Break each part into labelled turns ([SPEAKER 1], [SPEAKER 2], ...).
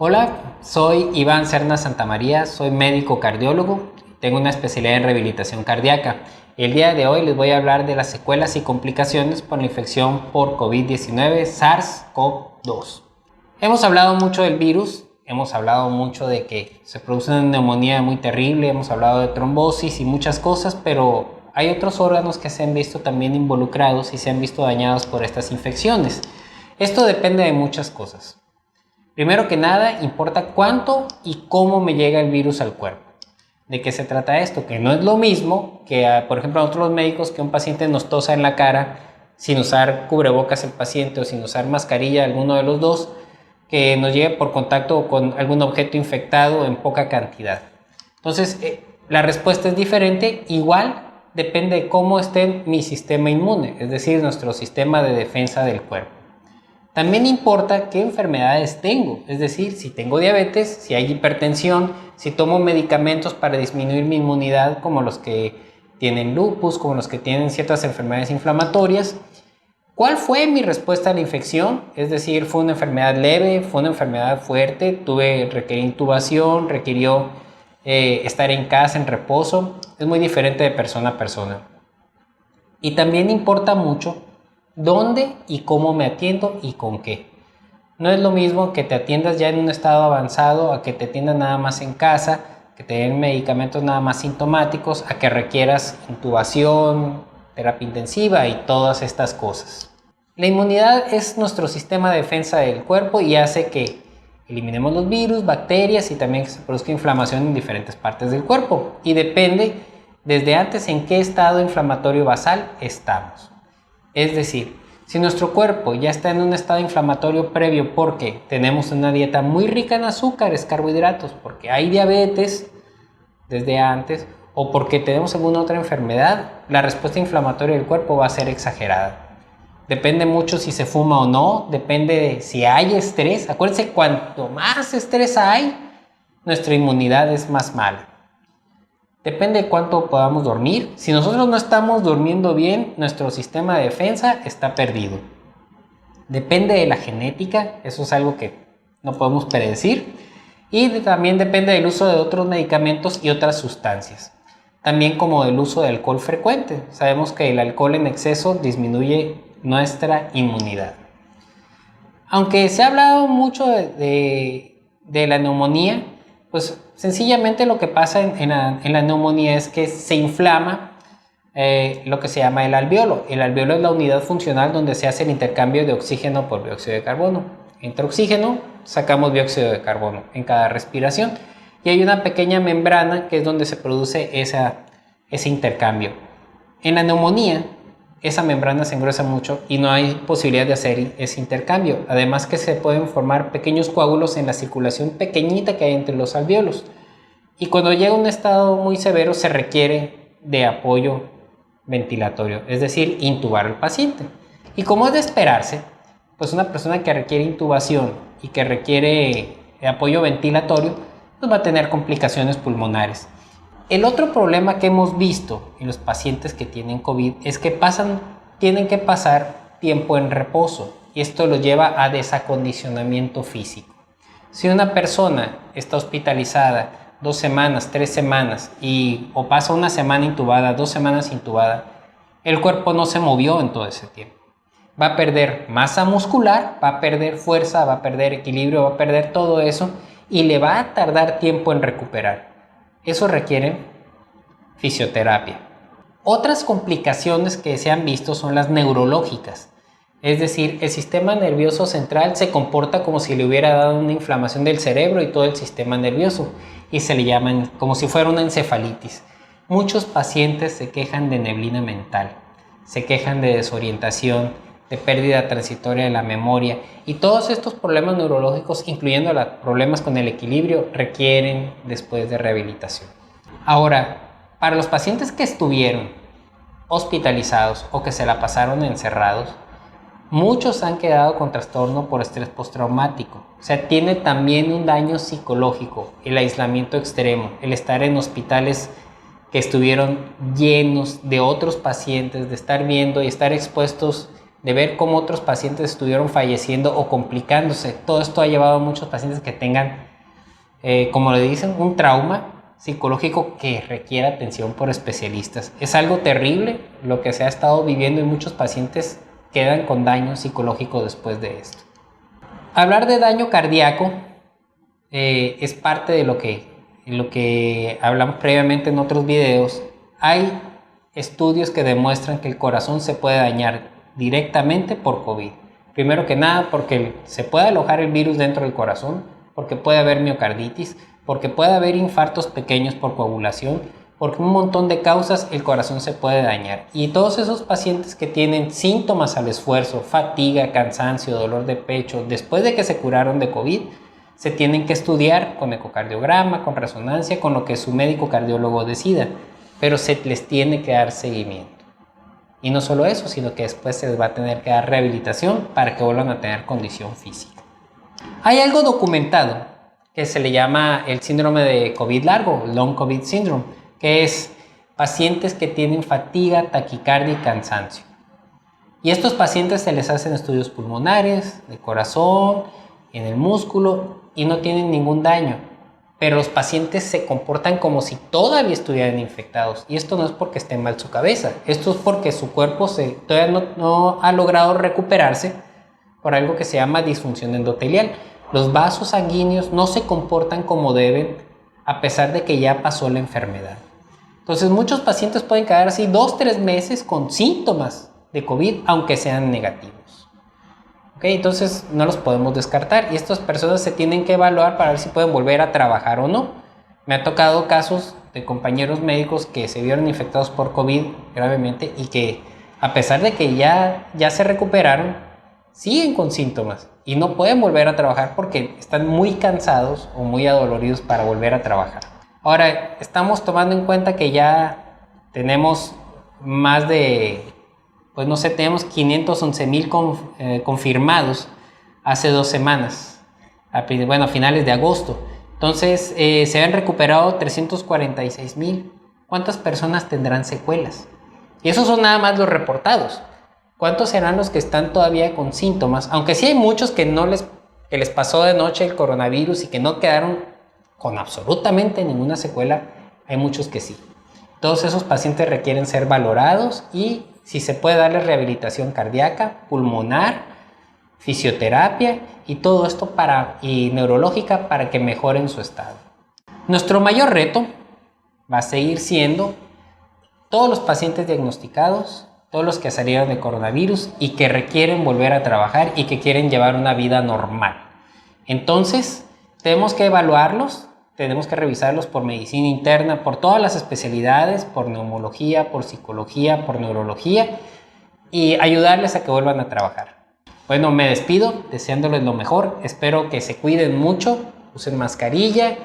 [SPEAKER 1] Hola, soy Iván Serna Santamaría, soy médico cardiólogo, tengo una especialidad en rehabilitación cardíaca. El día de hoy les voy a hablar de las secuelas y complicaciones por la infección por COVID-19 SARS-CoV-2. Hemos hablado mucho del virus, hemos hablado mucho de que se produce una neumonía muy terrible, hemos hablado de trombosis y muchas cosas, pero hay otros órganos que se han visto también involucrados y se han visto dañados por estas infecciones. Esto depende de muchas cosas. Primero que nada, importa cuánto y cómo me llega el virus al cuerpo. ¿De qué se trata esto? Que no es lo mismo que, por ejemplo, a nosotros los médicos, que un paciente nos tosa en la cara sin usar cubrebocas el paciente o sin usar mascarilla, alguno de los dos, que nos llegue por contacto con algún objeto infectado en poca cantidad. Entonces, la respuesta es diferente. Igual depende de cómo esté mi sistema inmune, es decir, nuestro sistema de defensa del cuerpo. También importa qué enfermedades tengo, es decir, si tengo diabetes, si hay hipertensión, si tomo medicamentos para disminuir mi inmunidad, como los que tienen lupus, como los que tienen ciertas enfermedades inflamatorias. ¿Cuál fue mi respuesta a la infección? Es decir, ¿fue una enfermedad leve? ¿Fue una enfermedad fuerte? ¿Requerí intubación? ¿Requirió estar en casa, en reposo? Es muy diferente de persona a persona. Y también importa mucho dónde y cómo me atiendo y con qué. No es lo mismo que te atiendas ya en un estado avanzado a que te atiendan nada más en casa, que te den medicamentos nada más sintomáticos, a que requieras intubación, terapia intensiva y todas estas cosas. La inmunidad es nuestro sistema de defensa del cuerpo y hace que eliminemos los virus, bacterias y también que se produzca inflamación en diferentes partes del cuerpo. Y depende desde antes en qué estado inflamatorio basal estamos. Es decir, si nuestro cuerpo ya está en un estado inflamatorio previo porque tenemos una dieta muy rica en azúcares, carbohidratos, porque hay diabetes desde antes o porque tenemos alguna otra enfermedad, la respuesta inflamatoria del cuerpo va a ser exagerada. Depende mucho si se fuma o no, depende de si hay estrés. Acuérdense, cuanto más estrés hay, nuestra inmunidad es más mala. Depende de cuánto podamos dormir. Si nosotros no estamos durmiendo bien, nuestro sistema de defensa está perdido. Depende de la genética, eso es algo que no podemos predecir. Y también depende del uso de otros medicamentos y otras sustancias. También como del uso de alcohol frecuente. Sabemos que el alcohol en exceso disminuye nuestra inmunidad. Aunque se ha hablado mucho de la neumonía, pues sencillamente lo que pasa en la neumonía es que se inflama lo que se llama el alveolo. El alveolo es la unidad funcional donde se hace el intercambio de oxígeno por dióxido de carbono. Entra oxígeno, sacamos dióxido de carbono en cada respiración. Y hay una pequeña membrana que es donde se produce ese intercambio. En la neumonía, esa membrana se engruesa mucho y no hay posibilidad de hacer ese intercambio. Además que se pueden formar pequeños coágulos en la circulación pequeñita que hay entre los alvéolos. Y cuando llega a un estado muy severo se requiere de apoyo ventilatorio, es decir, intubar al paciente. Y como es de esperarse, pues una persona que requiere intubación y que requiere apoyo ventilatorio, pues va a tener complicaciones pulmonares. El otro problema que hemos visto en los pacientes que tienen COVID es que tienen que pasar tiempo en reposo y esto los lleva a desacondicionamiento físico. Si una persona está hospitalizada 2 semanas, 3 semanas o pasa una semana intubada, 2 semanas intubada, el cuerpo no se movió en todo ese tiempo. Va a perder masa muscular, va a perder fuerza, va a perder equilibrio, va a perder todo eso y le va a tardar tiempo en recuperar. Eso requiere fisioterapia. Otras complicaciones que se han visto son las neurológicas. Es decir, el sistema nervioso central se comporta como si le hubiera dado una inflamación del cerebro y todo el sistema nervioso. Y se le llaman como si fuera una encefalitis. Muchos pacientes se quejan de neblina mental, se quejan de desorientación, de pérdida transitoria de la memoria. Y todos estos problemas neurológicos, incluyendo los problemas con el equilibrio, requieren después de rehabilitación. Ahora, para los pacientes que estuvieron hospitalizados o que se la pasaron encerrados, muchos han quedado con trastorno por estrés postraumático. O sea, tiene también un daño psicológico, el aislamiento extremo, el estar en hospitales que estuvieron llenos de otros pacientes, de estar viendo y estar expuestos de ver cómo otros pacientes estuvieron falleciendo o complicándose. Todo esto ha llevado a muchos pacientes que tengan, como le dicen, un trauma psicológico que requiere atención por especialistas. Es algo terrible lo que se ha estado viviendo y muchos pacientes quedan con daño psicológico después de esto. Hablar de daño cardíaco es parte de lo que hablamos previamente en otros videos. Hay estudios que demuestran que el corazón se puede dañar directamente por COVID. Primero que nada porque se puede alojar el virus dentro del corazón, porque puede haber miocarditis, porque puede haber infartos pequeños por coagulación, porque un montón de causas el corazón se puede dañar. Y todos esos pacientes que tienen síntomas al esfuerzo, fatiga, cansancio, dolor de pecho, después de que se curaron de COVID, se tienen que estudiar con ecocardiograma, con resonancia, con lo que su médico cardiólogo decida, pero se les tiene que dar seguimiento. Y no solo eso, sino que después se les va a tener que dar rehabilitación para que vuelvan a tener condición física. Hay algo documentado que se le llama el síndrome de COVID largo, Long COVID Syndrome, que es pacientes que tienen fatiga, taquicardia y cansancio. Y a estos pacientes se les hacen estudios pulmonares, de corazón, en el músculo y no tienen ningún daño. Pero los pacientes se comportan como si todavía estuvieran infectados. Y esto no es porque esté mal su cabeza. Esto es porque su cuerpo todavía no ha logrado recuperarse por algo que se llama disfunción endotelial. Los vasos sanguíneos no se comportan como deben a pesar de que ya pasó la enfermedad. Entonces muchos pacientes pueden quedar así 2-3 meses con síntomas de COVID, aunque sean negativos. Entonces no los podemos descartar y estas personas se tienen que evaluar para ver si pueden volver a trabajar o no. Me ha tocado casos de compañeros médicos que se vieron infectados por COVID gravemente y que a pesar de que ya se recuperaron, siguen con síntomas y no pueden volver a trabajar porque están muy cansados o muy adoloridos para volver a trabajar. Ahora, estamos tomando en cuenta que ya tenemos más de... pues no sé, tenemos 511,000 confirmados hace 2 semanas, a finales de agosto. Entonces, se han recuperado 346,000. ¿Cuántas personas tendrán secuelas? Y esos son nada más los reportados. ¿Cuántos serán los que están todavía con síntomas? Aunque sí hay muchos que les pasó de noche el coronavirus y que no quedaron con absolutamente ninguna secuela, hay muchos que sí. Todos esos pacientes requieren ser valorados y si se puede darles rehabilitación cardíaca, pulmonar, fisioterapia y todo esto y neurológica para que mejoren su estado. Nuestro mayor reto va a seguir siendo todos los pacientes diagnosticados, todos los que salieron de coronavirus y que requieren volver a trabajar y que quieren llevar una vida normal. Entonces, tenemos que evaluarlos, tenemos que revisarlos por medicina interna, por todas las especialidades, por neumología, por psicología, por neurología y ayudarles a que vuelvan a trabajar. Bueno, me despido deseándoles lo mejor. Espero que se cuiden mucho, usen mascarilla,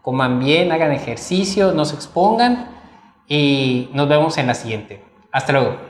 [SPEAKER 1] coman bien, hagan ejercicio, no se expongan y nos vemos en la siguiente. Hasta luego.